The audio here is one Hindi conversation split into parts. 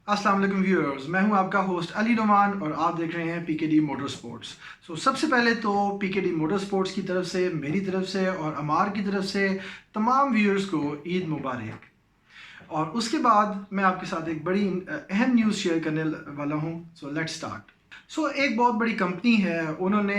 अस्सलाम वालेकुम व्यूअर्स, मैं हूं आपका होस्ट अली नोमान और आप देख रहे हैं पीकेडी मोटर स्पोर्ट्स। सबसे पहले तो पीकेडी मोटर स्पोर्ट्स की तरफ से, मेरी तरफ से और अमार की तरफ से तमाम व्यूअर्स को ईद मुबारक। और उसके बाद मैं आपके साथ एक बड़ी अहम न्यूज़ शेयर करने वाला हूं। Let's start. एक बहुत बड़ी कंपनी है, उन्होंने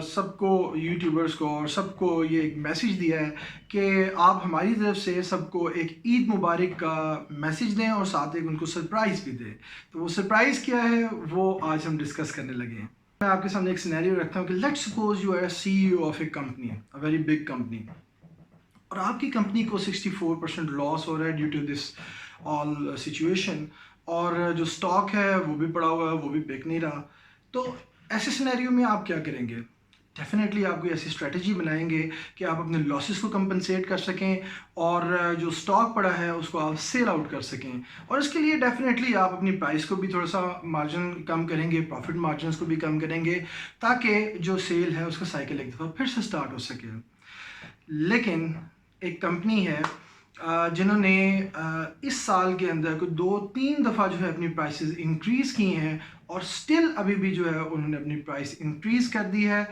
सबको, यूट्यूबर्स को और सबको ये एक मैसेज दिया है कि आप हमारी तरफ से सबको एक ईद मुबारक का मैसेज दें और साथ एक उनको सरप्राइज़ भी दें। तो वो सरप्राइज़ क्या है वो आज हम डिस्कस करने लगे हैं। मैं आपके सामने एक सिनेरियो रखता हूँ कि let's suppose you are CEO of a company, a very big company, और आपकी कंपनी को 64% लॉस हो रहा है due to this all situation, और जो स्टॉक है वो भी पड़ा हुआ है, वो भी बिक नहीं रहा। तो ऐसे सिनेरियो में आप क्या करेंगे? डेफिनेटली आप कोई ऐसी स्ट्रेटजी बनाएंगे कि आप अपने लॉसेस को कंपनसेट कर सकें और जो स्टॉक पड़ा है उसको आप सेल आउट कर सकें। और इसके लिए डेफिनेटली आप अपनी प्राइस को भी थोड़ा सा मार्जिन कम करेंगे, प्रॉफिट मार्जिन को भी कम करेंगे, ताकि जो सेल है उसका साइकिल एक दफ़ा फिर से स्टार्ट हो सके। लेकिन एक कंपनी है जिन्होंने इस साल के अंदर कोई 2-3 दफ़ा जो है अपनी प्राइसेस इंक्रीज़ की हैं और स्टिल अभी भी जो है उन्होंने अपनी प्राइस इंक्रीज़ कर दी है,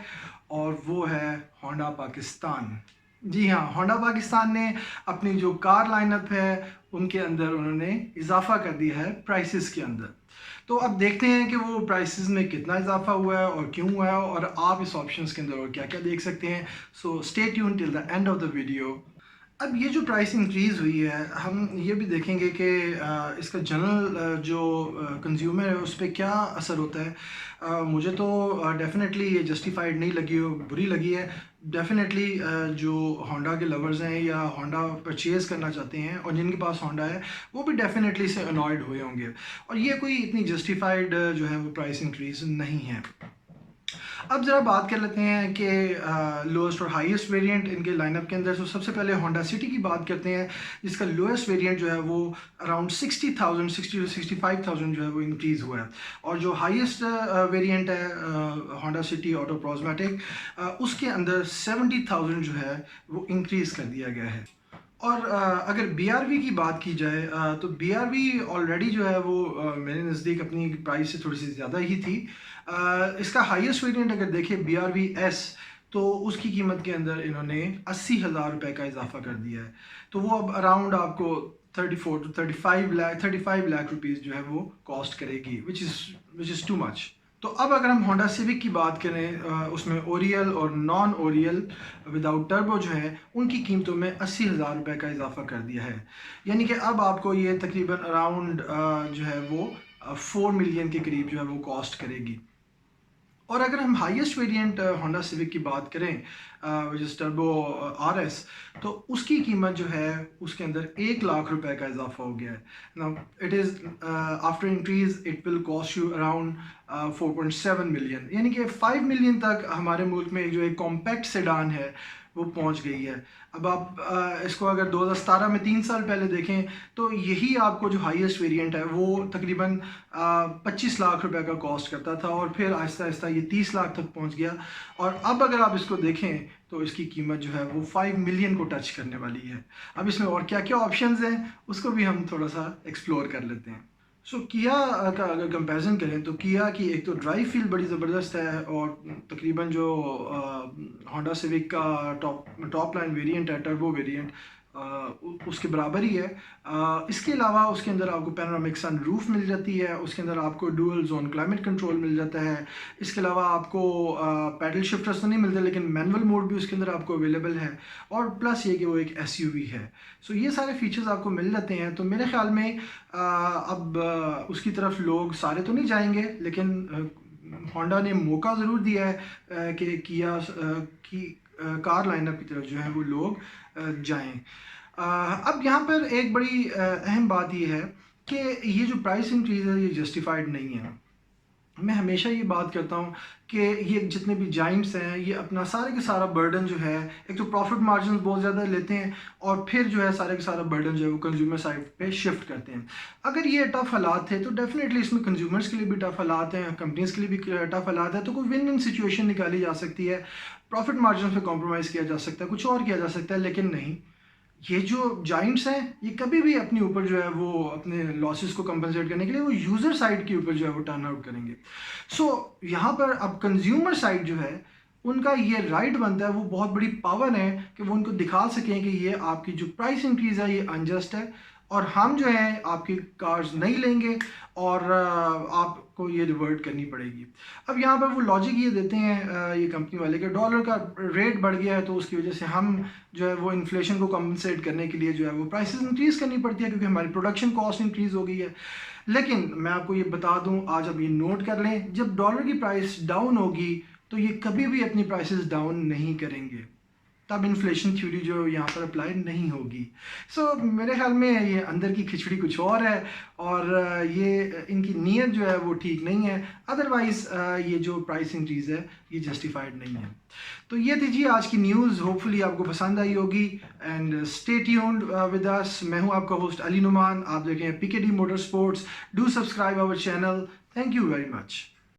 और वो है होंडा पाकिस्तान। जी हाँ, होंडा पाकिस्तान ने अपनी जो कार लाइनअप है उनके अंदर उन्होंने इजाफा कर दिया है प्राइसेस के अंदर। तो अब देखते हैं कि वो प्राइसेस में कितना इजाफा हुआ है और क्यों हुआ है, और आप इस ऑप्शंस के अंदर और क्या क्या देख सकते हैं। Stay tune till the end of the video. अब ये जो प्राइस इंक्रीज़ हुई है, हम ये भी देखेंगे कि इसका जनरल जो कंज्यूमर है उस पर क्या असर होता है। मुझे तो डेफिनेटली ये जस्टिफाइड नहीं लगी, हो बुरी लगी है। डेफिनेटली जो होंडा के लवर्स हैं या होंडा परचेज़ करना चाहते हैं और जिनके पास होंडा है वो भी डेफिनेटली इससे अनॉयड हुए होंगे, और ये कोई इतनी जस्टिफाइड जो है वो प्राइस इंक्रीज़ नहीं है। अब ज़रा बात कर लेते हैं कि लोएस्ट और हाईएस्ट वेरिएंट इनके लाइनअप के अंदर। सबसे पहले होंडा सिटी की बात करते हैं, जिसका लोएस्ट वेरिएंट जो है वो अराउंड 60,000 60 to 65,000 जो है वो इंक्रीज़ हुआ है, और जो हाईएस्ट वेरिएंट है होंडा सिटी ऑटो प्रोजमेटिक, उसके अंदर 70,000 जो है वो इंक्रीज़ कर दिया गया है। और अगर BRV की बात की जाए तो BRV ऑलरेडी जो है वो मेरे नज़दीक अपनी प्राइस से थोड़ी सी ज़्यादा ही थी। इसका हाईएस्ट वेरिएंट अगर देखें BRV S, तो उसकी कीमत के अंदर इन्होंने 80,000 रुपये का इजाफा कर दिया है। तो वो अब अराउंड आपको 34 to 35 लाख रुपीज़ जो है वो कॉस्ट करेगी, विच इज़ टू मच। तो अब अगर हम होंडा सिविक की बात करें, उसमें ओरियल और नॉन ओरियल विदाउट टर्बो जो है उनकी कीमतों में 80,000 रुपये का इजाफा कर दिया है। यानी कि अब आपको ये तकरीबन अराउंड जो है वो 4 मिलियन के करीब जो है वो कॉस्ट करेगी। और अगर हम हाईएस्ट वेरिएंट होंडा सिविक की बात करें, विच इज़ टर्बो RS, तो उसकी कीमत जो है उसके अंदर 1 लाख रुपए का इजाफा हो गया है। Now it is after increase it will cost you around 4.7 million, यानी कि 5 मिलियन तक हमारे मुल्क में जो एक कॉम्पैक्ट सेडान है वो पहुंच गई है। अब आप इसको अगर 2017 में 3 साल पहले देखें तो यही आपको जो हाईएस्ट वेरिएंट है वो तकरीबन 25 लाख रुपए का कॉस्ट करता था, और फिर आहिस्ता आहिस्ता ये 30 लाख तक पहुंच गया। और अब अगर आप इसको देखें तो इसकी कीमत जो है वो 5 मिलियन को टच करने वाली है। अब इसमें और क्या क्या ऑप्शंस हैं उसको भी हम थोड़ा सा एक्सप्लोर कर लेते हैं। किया का अगर कंपैरिजन करें तो किया की एक तो ड्राइव फील बड़ी ज़बरदस्त है, और तकरीबन जो होंडा सिविक का टॉप लाइन वेरिएंट है, टर्बो वेरिएंट, उसके बराबर ही है। इसके अलावा उसके अंदर आपको पैनोरामिक सन रूफ मिल जाती है, उसके अंदर आपको डुअल जोन क्लाइमेट कंट्रोल मिल जाता है। इसके अलावा आपको पैडल शिफ्टर्स तो नहीं मिलते, लेकिन मैनुअल मोड भी उसके अंदर आपको अवेलेबल है, और प्लस ये कि वो एक SUV है। ये सारे फीचर्स आपको मिल जाते हैं। तो मेरे ख्याल में अब उसकी तरफ लोग सारे तो नहीं जाएंगे, लेकिन होंडा ने मौका ज़रूर दिया है कि किया की कार लाइनअप की तरफ जो है वो लोग जाएं। अब यहाँ पर एक बड़ी अहम बात ये है कि ये जो प्राइस इंक्रीज है ये जस्टिफाइड नहीं है। मैं हमेशा ये बात करता हूँ कि ये जितने भी जाइंट्स हैं ये अपना सारे के सारा बर्डन जो है, एक तो प्रॉफिट मार्जिन बहुत ज़्यादा लेते हैं, और फिर जो है सारे के सारा बर्डन जो है वो कंज्यूमर साइड पे शिफ्ट करते हैं। अगर ये टफ हालात थे तो डेफिनेटली इसमें कंज्यूमर्स के लिए भी टफ हालात हैं, कंपनीज के लिए भी टफ हालात है, तो कोई विन विन सिचुएशन निकाली जा सकती है। प्रॉफिट मार्जिन पे कॉम्प्रोमाइज़ किया जा सकता है, कुछ और किया जा सकता है, लेकिन नहीं। ये जो जाइंट्स हैं ये कभी भी अपने ऊपर जो है वो अपने लॉसेस को कंपनसेट करने के लिए वो यूज़र साइड के ऊपर जो है वो टर्न आउट करेंगे। सो यहाँ पर अब कंज्यूमर साइड जो है उनका ये राइट बनता है, वो बहुत बड़ी पावर है कि वो उनको दिखा सकें कि ये आपकी जो प्राइस इंक्रीज़ है ये अनजस्ट है और हम जो है आपकी कार्स नहीं लेंगे और आपको ये रिवर्ट करनी पड़ेगी। अब यहाँ पर वो लॉजिक ये देते हैं ये कंपनी वाले कि डॉलर का रेट बढ़ गया है तो उसकी वजह से हम जो है वो इन्फ्लेशन को कंपनसेट करने के लिए जो है वो प्राइसेस इंक्रीज़ करनी पड़ती है क्योंकि हमारी प्रोडक्शन कॉस्ट इंक्रीज़ हो गई है। लेकिन मैं आपको ये बता दूं, आज आप ये नोट कर लें, जब डॉलर की प्राइस डाउन होगी तो ये कभी भी अपनी प्राइसेस डाउन नहीं करेंगे, तब इन्फ्लेशन थ्योरी जो यहाँ पर अप्लाई नहीं होगी। सो मेरे ख्याल में ये अंदर की खिचड़ी कुछ और है और ये इनकी नीयत जो है वो ठीक नहीं है। अदरवाइज़ ये जो प्राइस इंक्रीज़ है ये जस्टिफाइड नहीं है। तो ये थी जी आज की न्यूज़, होपफुली आपको पसंद आई होगी and stay tuned with us. मैं हूँ आपका होस्ट अली नुमान, आप देख रहे हैं PKD motor sports. Do subscribe our channel. Thank you very much.